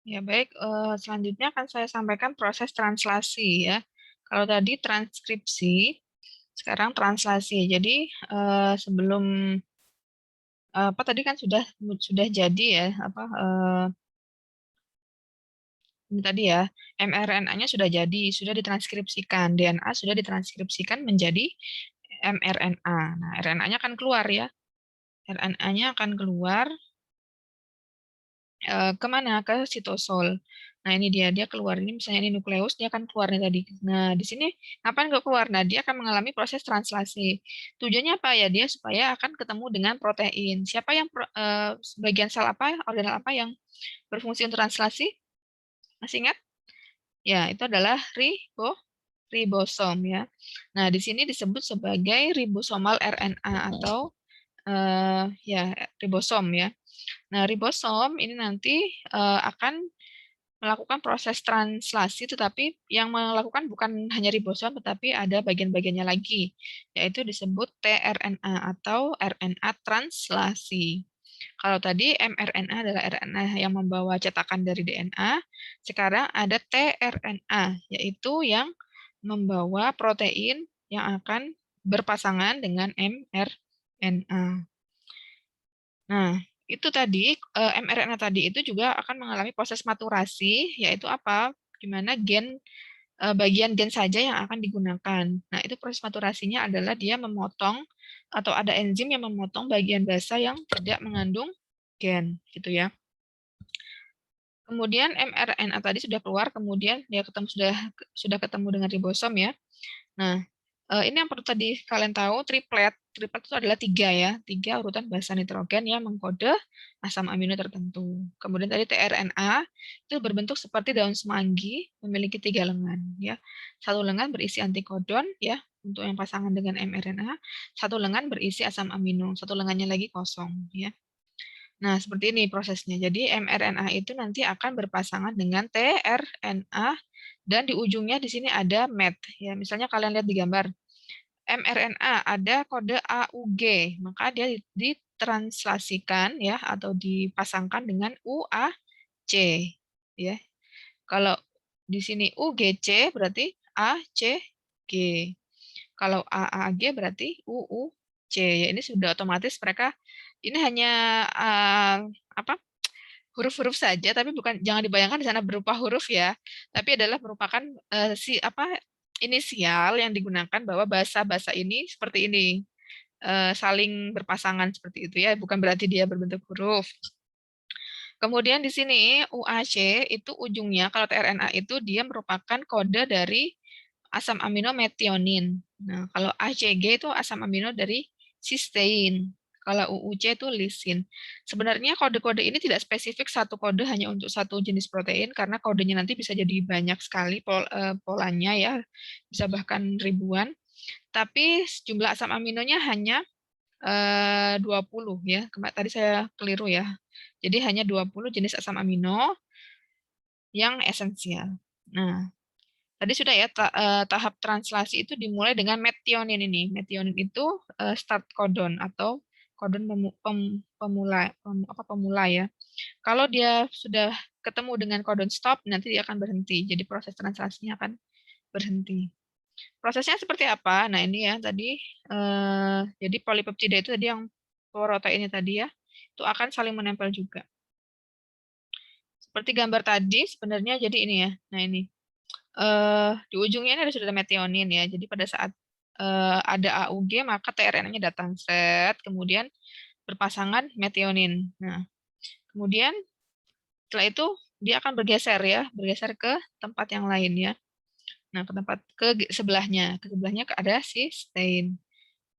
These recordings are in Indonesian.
Ya, baik. Selanjutnya akan saya sampaikan proses translasi ya. Kalau tadi transkripsi, sekarang translasi. Jadi sebelum apa tadi kan sudah jadi ya apa ini tadi ya mRNA-nya sudah jadi, sudah ditranskripsikan, DNA sudah ditranskripsikan menjadi mRNA. Nah, RNA-nya akan keluar ya. RNA-nya akan keluar kemana? Ke sitosol. Nah, ini dia keluar. Ini misalnya ini nukleus, dia akan keluar nih tadi. Nah, di sini ngapain nggak keluar? Nah, dia akan mengalami proses translasi. Tujuannya apa ya? Dia supaya akan ketemu dengan protein. Siapa yang bagian sel apa, organel apa yang berfungsi untuk translasi? Masih ingat? Ya, itu adalah ribosom ya. Nah, di sini disebut sebagai ribosomal RNA atau ya ribosom ya. Nah, ribosom ini nanti akan melakukan proses translasi, tetapi yang melakukan bukan hanya ribosom, tetapi ada bagian-bagiannya lagi, yaitu disebut tRNA atau RNA translasi. Kalau tadi mRNA adalah RNA yang membawa cetakan dari DNA, sekarang ada tRNA, yaitu yang membawa protein yang akan berpasangan dengan mRNA. Nah, itu tadi mRNA tadi itu juga akan mengalami proses maturasi, yaitu apa? Di mana bagian gen saja yang akan digunakan. Nah, itu proses maturasinya adalah dia memotong atau ada enzim yang memotong bagian basa yang tidak mengandung gen, gitu ya. Kemudian mRNA tadi sudah keluar, kemudian dia sudah ketemu dengan ribosom ya. Nah, ini yang perlu tadi kalian tahu, triplet. Triplet itu adalah tiga ya, tiga urutan basa nitrogen yang mengkode asam amino tertentu. Kemudian tadi tRNA itu berbentuk seperti daun semanggi, memiliki tiga lengan ya. Satu lengan berisi antikodon ya untuk yang pasangan dengan mRNA, satu lengan berisi asam amino, satu lengannya lagi kosong ya. Nah, seperti ini prosesnya. Jadi mRNA itu nanti akan berpasangan dengan tRNA dan di ujungnya di sini ada MET ya. Misalnya kalian lihat di gambar mRNA ada kode AUG, maka dia ditranslasikan ya atau dipasangkan dengan UAC ya. Kalau di sini UGC berarti ACG. Kalau AAG berarti UUC. Ya, ini sudah otomatis mereka ini hanya apa huruf-huruf saja, tapi bukan jangan dibayangkan di sana berupa huruf ya, tapi adalah merupakan si apa inisial yang digunakan bahwa bahasa-bahasa ini seperti ini saling berpasangan seperti itu ya, bukan berarti dia berbentuk huruf. Kemudian di sini UAC itu ujungnya kalau tRNA itu dia merupakan kode dari asam amino metionin. Nah, kalau ACG itu asam amino dari cysteine. Kalau UUC itu lisin. Sebenarnya kode-kode ini tidak spesifik satu kode hanya untuk satu jenis protein karena kodenya nanti bisa jadi banyak sekali polanya ya, bisa bahkan ribuan. Tapi jumlah asam aminonya hanya 20 ya. Tadi saya keliru ya. Jadi hanya 20 jenis asam amino yang esensial. Nah, tadi sudah ya tahap translasi itu dimulai dengan metionin ini. Metionin itu start codon atau codon pemula ya. Kalau dia sudah ketemu dengan codon stop nanti dia akan berhenti. Jadi proses translasinya akan berhenti. Prosesnya seperti apa? Nah, ini ya tadi jadi polipeptida itu tadi yang proteinnya tadi ya, itu akan saling menempel juga. Seperti gambar tadi sebenarnya jadi ini ya. Nah, ini di ujungnya ini ada sudah ada metionin ya. Jadi pada saat ada AUG maka tRNA-nya datang set, kemudian berpasangan metionin. Nah, kemudian setelah itu dia akan bergeser ya, bergeser ke tempat yang lain ya. Nah, ke tempat ke sebelahnya ada cysteine.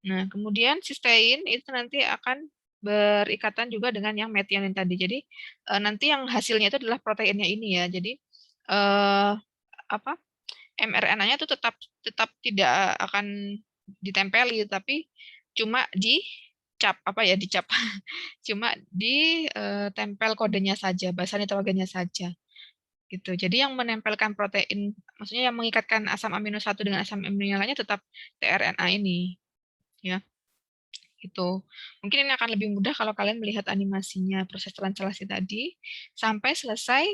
Nah, kemudian cysteine itu nanti akan berikatan juga dengan yang metionin tadi. Jadi nanti yang hasilnya itu adalah proteinnya ini ya. Jadi eh, apa mRNA-nya itu tetap tetap tidak akan ditempeli, tapi cuma dicap apa ya dicap, cuma ditempel kodenya saja, basa nitrogennya saja gitu. Jadi yang menempelkan protein, maksudnya yang mengikatkan asam amino satu dengan asam amino yang lainnya tetap tRNA ini, ya. Gitu. Mungkin ini akan lebih mudah kalau kalian melihat animasinya proses translasi tadi sampai selesai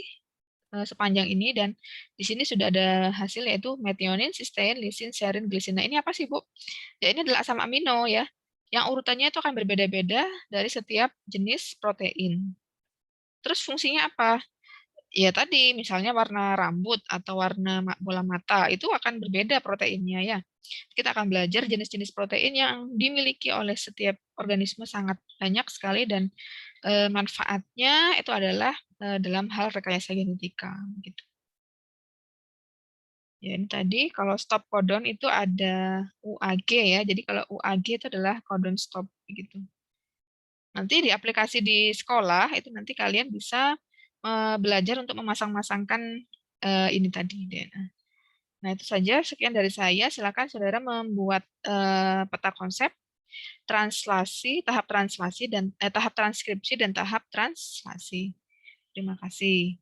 sepanjang ini, dan di sini sudah ada hasil yaitu methionine, cysteine, lysine, serine, glisin. Nah, ini apa sih, Bu? Ya, ini adalah asam amino ya. Yang urutannya itu akan berbeda-beda dari setiap jenis protein. Terus fungsinya apa? Ya tadi, misalnya warna rambut atau warna bola mata, itu akan berbeda proteinnya ya. Kita akan belajar jenis-jenis protein yang dimiliki oleh setiap organisme sangat banyak sekali, dan manfaatnya itu adalah dalam hal rekayasa genetika. Gitu. Ya, ini tadi kalau stop codon itu ada UAG ya. Jadi kalau UAG itu adalah codon stop gitu. Nanti di aplikasi di sekolah itu nanti kalian bisa belajar untuk memasang-masangkan ini tadi DNA. Nah, itu saja sekian dari saya. Silakan saudara membuat peta konsep, translasi, tahap translasi dan tahap transkripsi dan tahap translasi. Terima kasih.